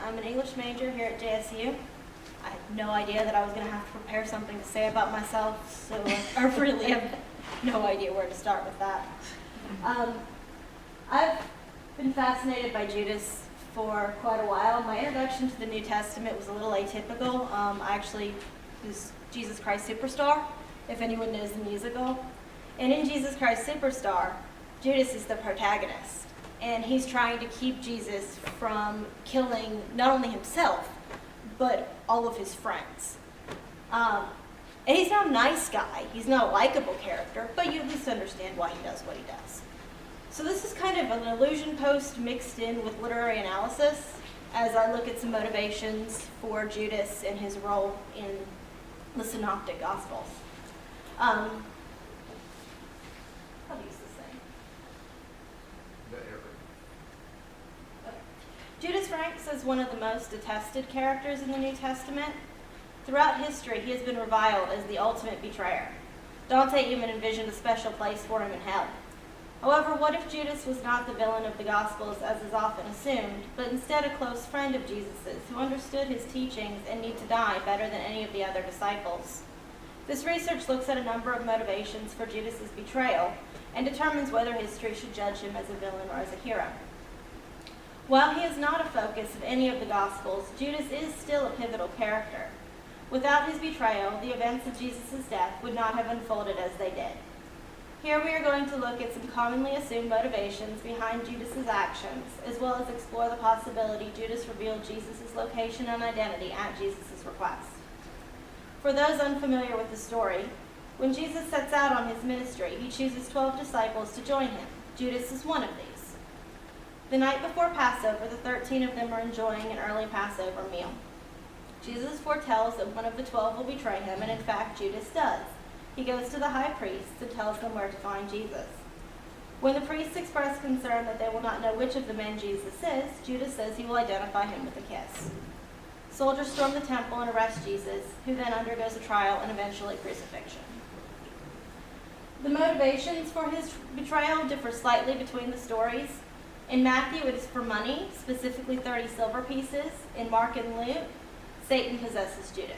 I'm an English major here at JSU. I had no idea that I was going to have to prepare something to say about myself, so I really have no idea where to start with that. I've been fascinated by Judas for quite a while. My introduction to the New Testament was a little atypical. I actually was Jesus Christ Superstar, if anyone knows the musical. And in Jesus Christ Superstar, Judas is the protagonist. And he's trying to keep Jesus from killing not only himself, but all of his friends. And he's not a nice guy. He's not a likable character, but you at least understand why he does what he does. So this is kind of an illusion post mixed in with literary analysis as I look at some motivations for Judas and his role in the Synoptic Gospels. How do you use this thing? Okay. Judas ranks as one of the most detested characters in the New Testament. Throughout history, he has been reviled as the ultimate betrayer. Dante even envisioned a special place for him in hell. However, what if Judas was not the villain of the Gospels, as is often assumed, but instead a close friend of Jesus's, who understood his teachings and need to die better than any of the other disciples? This research looks at a number of motivations for Judas's betrayal and determines whether history should judge him as a villain or as a hero. While he is not a focus of any of the Gospels, Judas is still a pivotal character. Without his betrayal, the events of Jesus' death would not have unfolded as they did. Here we are going to look at some commonly assumed motivations behind Judas's actions, as well as explore the possibility Judas revealed Jesus' location and identity at Jesus' request. For those unfamiliar with the story, when Jesus sets out on his ministry, he chooses 12 disciples to join him. Judas is one of these. The night before Passover, the 13 of them are enjoying an early Passover meal. Jesus foretells that one of the 12 will betray him, and in fact, Judas does. He goes to the high priests and tells them where to find Jesus. When the priests express concern that they will not know which of the men Jesus is, Judas says he will identify him with a kiss. Soldiers storm the temple and arrest Jesus, who then undergoes a trial and eventually crucifixion. The motivations for his betrayal differ slightly between the stories. In Matthew, it is for money, specifically 30 silver pieces. In Mark and Luke, Satan possesses Judas.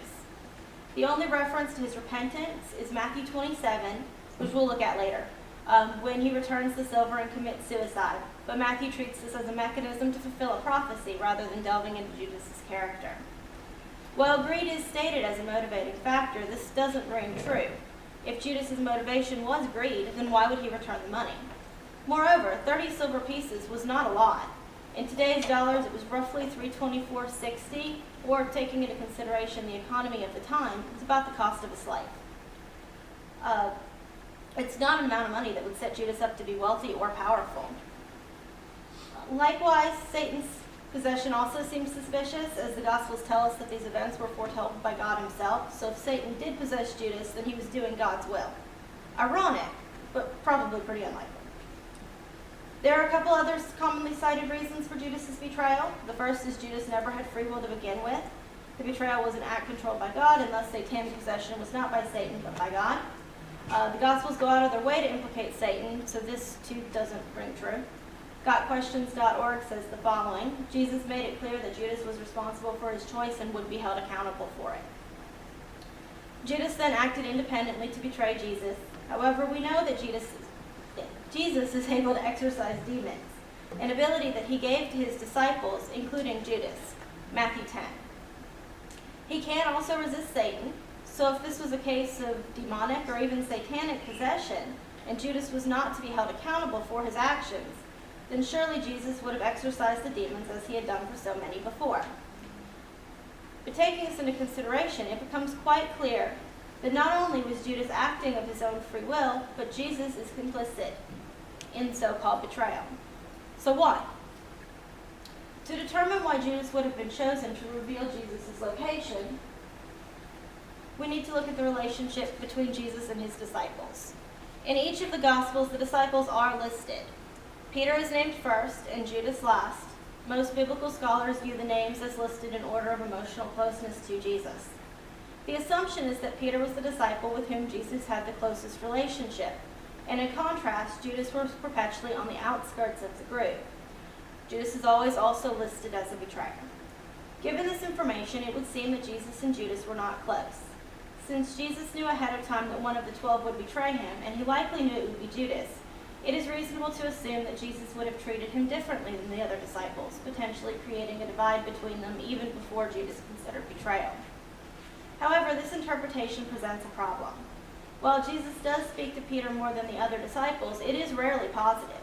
The only reference to his repentance is Matthew 27, which we'll look at later, when he returns the silver and commits suicide. But Matthew treats this as a mechanism to fulfill a prophecy rather than delving into Judas's character. While greed is stated as a motivating factor, this doesn't ring true. If Judas's motivation was greed, then why would he return the money? Moreover, 30 silver pieces was not a lot. In today's dollars, it was roughly $324.60, or taking into consideration the economy of the time, it's about the cost of a slave. It's not an amount of money that would set Judas up to be wealthy or powerful. Likewise, Satan's possession also seems suspicious, as the Gospels tell us that these events were foretold by God himself. So if Satan did possess Judas, then he was doing God's will. Ironic, but probably pretty unlikely. There are a couple other commonly cited reasons for Judas's betrayal. The first is Judas never had free will to begin with. The betrayal was an act controlled by God, and thus satanic possession was not by Satan, but by God. The Gospels go out of their way to implicate Satan, so this too doesn't ring true. GotQuestions.org says the following: Jesus made it clear that Judas was responsible for his choice and would be held accountable for it. Judas then acted independently to betray Jesus. However, we know that Jesus is able to exorcise demons, an ability that he gave to his disciples, including Judas. Matthew 10. He can also resist Satan, so if this was a case of demonic or even satanic possession, and Judas was not to be held accountable for his actions, then surely Jesus would have exorcised the demons as he had done for so many before. But taking this into consideration, it becomes quite clear that not only was Judas acting of his own free will, but Jesus is complicit in so-called betrayal. So why? To determine why Judas would have been chosen to reveal Jesus' location, we need to look at the relationship between Jesus and his disciples. In each of the Gospels, the disciples are listed. Peter is named first and Judas last. Most biblical scholars view the names as listed in order of emotional closeness to Jesus. The assumption is that Peter was the disciple with whom Jesus had the closest relationship, and in contrast, Judas was perpetually on the outskirts of the group. Judas is always also listed as a betrayer. Given this information, it would seem that Jesus and Judas were not close. Since Jesus knew ahead of time that one of the 12 would betray him, and he likely knew it would be Judas, it is reasonable to assume that Jesus would have treated him differently than the other disciples, potentially creating a divide between them even before Judas considered betrayal. However, this interpretation presents a problem. While Jesus does speak to Peter more than the other disciples, it is rarely positive.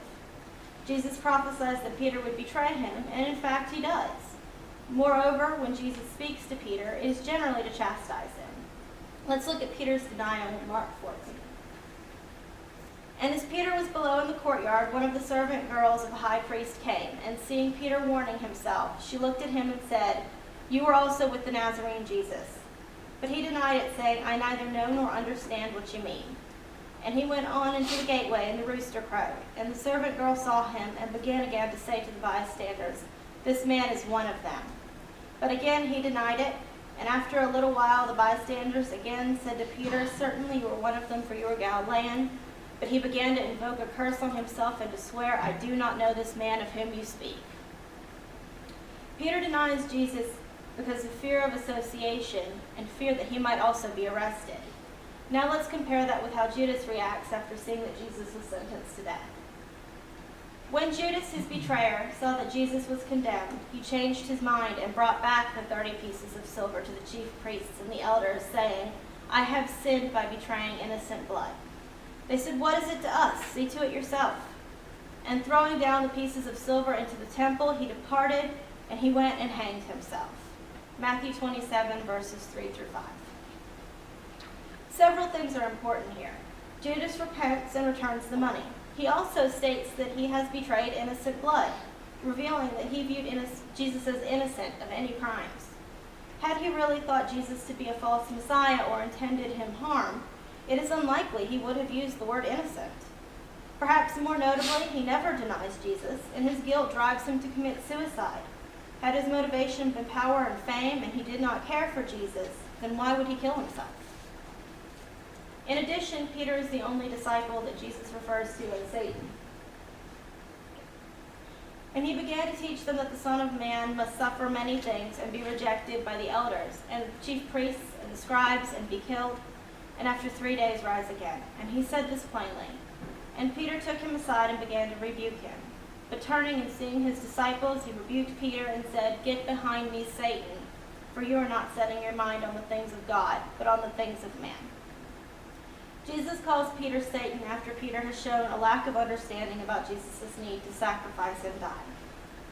Jesus prophesies that Peter would betray him, and in fact he does. Moreover, when Jesus speaks to Peter, it is generally to chastise him. Let's look at Peter's denial in Mark 14. And as Peter was below in the courtyard, one of the servant girls of the high priest came, and seeing Peter warming himself, she looked at him and said, "You were also with the Nazarene Jesus." But he denied it, saying, "I neither know nor understand what you mean." And he went on into the gateway, and the rooster crowed. And the servant girl saw him, and began again to say to the bystanders, "This man is one of them." But again he denied it, and after a little while the bystanders again said to Peter, "Certainly you are one of them, for you are Galilean." But he began to invoke a curse on himself and to swear, "I do not know this man of whom you speak." Peter denies Jesus because of fear of association and fear that he might also be arrested. Now let's compare that with how Judas reacts after seeing that Jesus was sentenced to death. When Judas, his betrayer, saw that Jesus was condemned, he changed his mind and brought back the 30 pieces of silver to the chief priests and the elders, saying, "I have sinned by betraying innocent blood." They said, "What is it to us? See to it yourself." And throwing down the pieces of silver into the temple, he departed, and he went and hanged himself. Matthew 27, verses 3 through 5. Several things are important here. Judas repents and returns the money. He also states that he has betrayed innocent blood, revealing that he viewed Jesus as innocent of any crimes. Had he really thought Jesus to be a false Messiah or intended him harm, it is unlikely he would have used the word innocent. Perhaps more notably, he never denies Jesus, and his guilt drives him to commit suicide. Had his motivation been power and fame, and he did not care for Jesus, then why would he kill himself? In addition, Peter is the only disciple that Jesus refers to as Satan. And he began to teach them that the Son of Man must suffer many things and be rejected by the elders and the chief priests and the scribes and be killed, and after 3 days rise again. And he said this plainly. And Peter took him aside and began to rebuke him. But turning and seeing his disciples, he rebuked Peter and said, "Get behind me, Satan, for you are not setting your mind on the things of God, but on the things of man." Jesus calls Peter Satan after Peter has shown a lack of understanding about Jesus' need to sacrifice and die.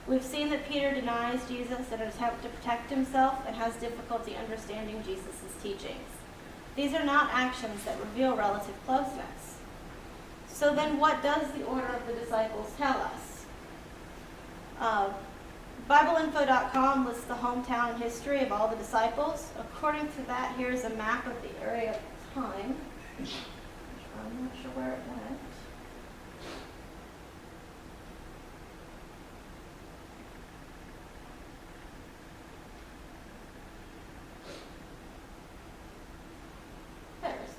We've seen that Peter denies Jesus in an attempt to protect himself and has difficulty understanding Jesus' teachings. These are not actions that reveal relative closeness. So then what does the order of the disciples tell us? BibleInfo.com lists the hometown history of all the disciples. According to that, here's a map of the area of time. I'm not sure where it went. There it is.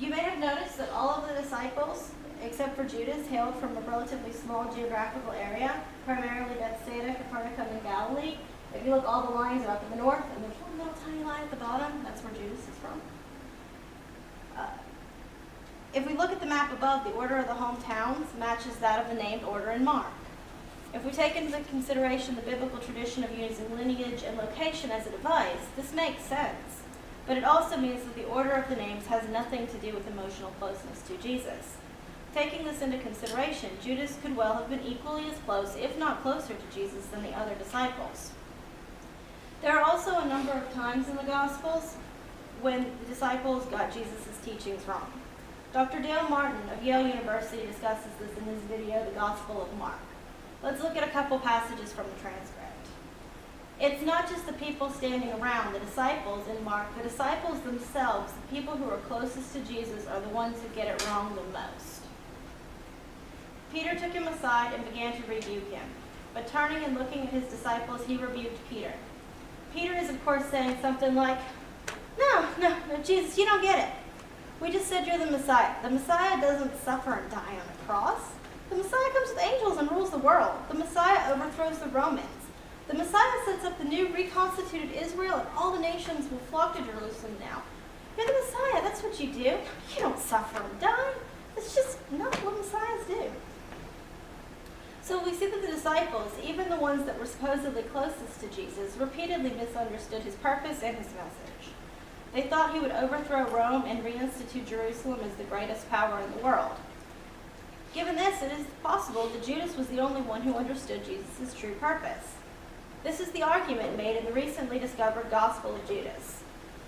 You may have noticed that all of the disciples, except for Judas, hailed from a relatively small geographical area, primarily Bethsaida, Capernaum, and Galilee. If you look, all the lines are up in the north, and there's one little tiny line at the bottom. That's where Judas is from. If we look at the map above, the order of the hometowns matches that of the named order in Mark. If we take into consideration the biblical tradition of using lineage and location as a device, this makes sense. But it also means that the order of the names has nothing to do with emotional closeness to Jesus. Taking this into consideration, Judas could well have been equally as close, if not closer, to Jesus than the other disciples. There are also a number of times in the Gospels when the disciples got Jesus' teachings wrong. Dr. Dale Martin of Yale University discusses this in his video, The Gospel of Mark. Let's look at a couple passages from the transcript. It's not just the people standing around, the disciples in Mark. The disciples themselves, the people who are closest to Jesus, are the ones who get it wrong the most. Peter took him aside and began to rebuke him. But turning and looking at his disciples, he rebuked Peter. Peter is, of course, saying something like, No, Jesus, you don't get it. We just said you're the Messiah. The Messiah doesn't suffer and die on a cross. The Messiah comes with angels and rules the world. The Messiah overthrows the Romans. The Messiah sets up the new reconstituted Israel, and all the nations will flock to Jerusalem now. You're the Messiah. That's what you do. You don't suffer and die. It's just not what Messiahs do. So we see that the disciples, even the ones that were supposedly closest to Jesus, repeatedly misunderstood his purpose and his message. They thought he would overthrow Rome and reinstitute Jerusalem as the greatest power in the world. Given this, it is possible that Judas was the only one who understood Jesus' true purpose. This is the argument made in the recently discovered Gospel of Judas.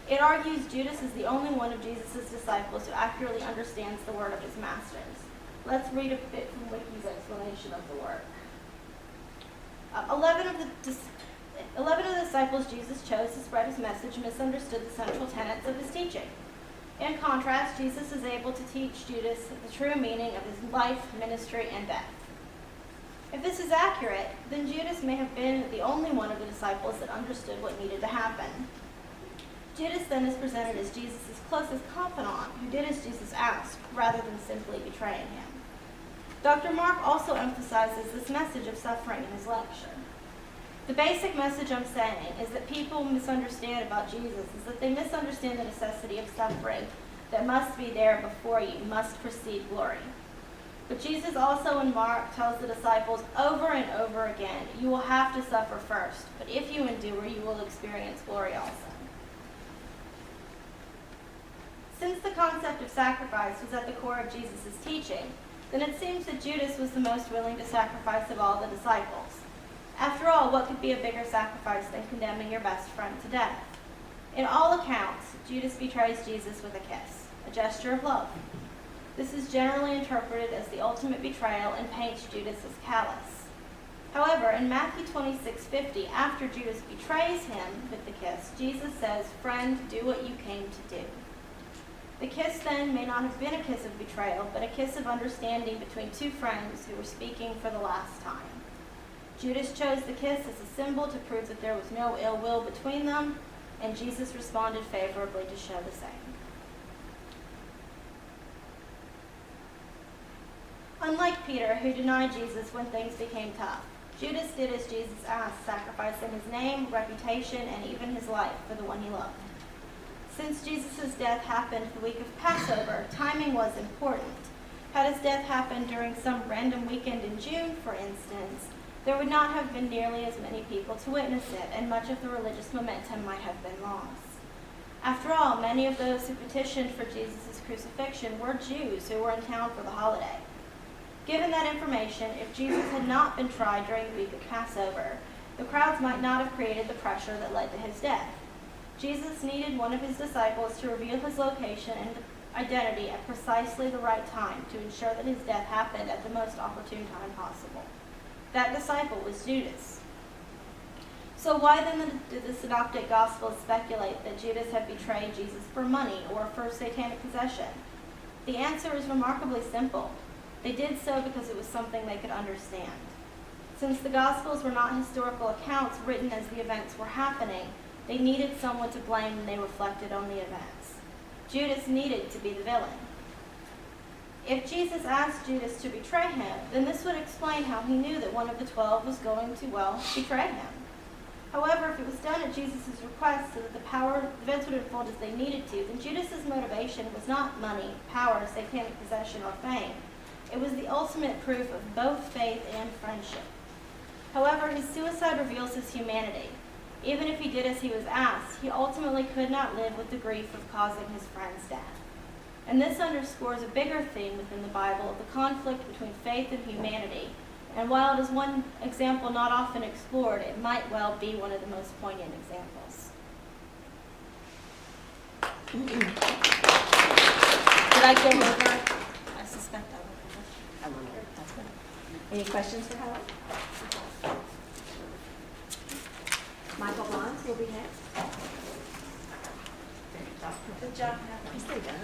It argues Judas is the only one of Jesus' disciples who accurately understands the word of his masters. Let's read a bit from Wiki's explanation of the work. 11 of the disciples Jesus chose to spread his message misunderstood the central tenets of his teaching. In contrast, Jesus is able to teach Judas the true meaning of his life, ministry, and death. If this is accurate, then Judas may have been the only one of the disciples that understood what needed to happen. Judas then is presented as Jesus' closest confidant who did as Jesus asked, rather than simply betraying him. Dr. Mark also emphasizes this message of suffering in his lecture. The basic message I'm saying is that people misunderstand about Jesus is that they misunderstand the necessity of suffering that must be there before you, must precede glory. But Jesus also in Mark tells the disciples over and over again, you will have to suffer first, but if you endure, you will experience glory also. Since the concept of sacrifice was at the core of Jesus' teaching, then it seems that Judas was the most willing to sacrifice of all the disciples. After all, what could be a bigger sacrifice than condemning your best friend to death? In all accounts, Judas betrays Jesus with a kiss, a gesture of love. This is generally interpreted as the ultimate betrayal and paints Judas as callous. However, in Matthew 26:50, after Judas betrays him with the kiss, Jesus says, "Friend, do what you came to do." The kiss then may not have been a kiss of betrayal, but a kiss of understanding between two friends who were speaking for the last time. Judas chose the kiss as a symbol to prove that there was no ill will between them, and Jesus responded favorably to show the same. Unlike Peter, who denied Jesus when things became tough, Judas did as Jesus asked, sacrificing his name, reputation, and even his life for the one he loved. Since Jesus' death happened the week of Passover, timing was important. Had his death happened during some random weekend in June, for instance, there would not have been nearly as many people to witness it, and much of the religious momentum might have been lost. After all, many of those who petitioned for Jesus' crucifixion were Jews who were in town for the holiday. Given that information, if Jesus had not been tried during the week of Passover, the crowds might not have created the pressure that led to his death. Jesus needed one of his disciples to reveal his location and identity at precisely the right time to ensure that his death happened at the most opportune time possible. That disciple was Judas. So why then did the Synoptic Gospels speculate that Judas had betrayed Jesus for money or for satanic possession? The answer is remarkably simple. They did so because it was something they could understand. Since the Gospels were not historical accounts written as the events were happening, they needed someone to blame when they reflected on the events. Judas needed to be the villain. If Jesus asked Judas to betray him, then this would explain how he knew that one of the 12 was going to, betray him. However, if it was done at Jesus' request so that the events would unfold as they needed to, then Judas' motivation was not money, power, satanic possession, or fame. It was the ultimate proof of both faith and friendship. However, his suicide reveals his humanity. Even if he did as he was asked, he ultimately could not live with the grief of causing his friend's death. And this underscores a bigger theme within the Bible of the conflict between faith and humanity. And while it is one example not often explored, it might well be one of the most poignant examples. Did I go over? I suspect I went over. I went over. That's good. Any questions for Helen? Michael Bonds will be next. Good job. Nicely done.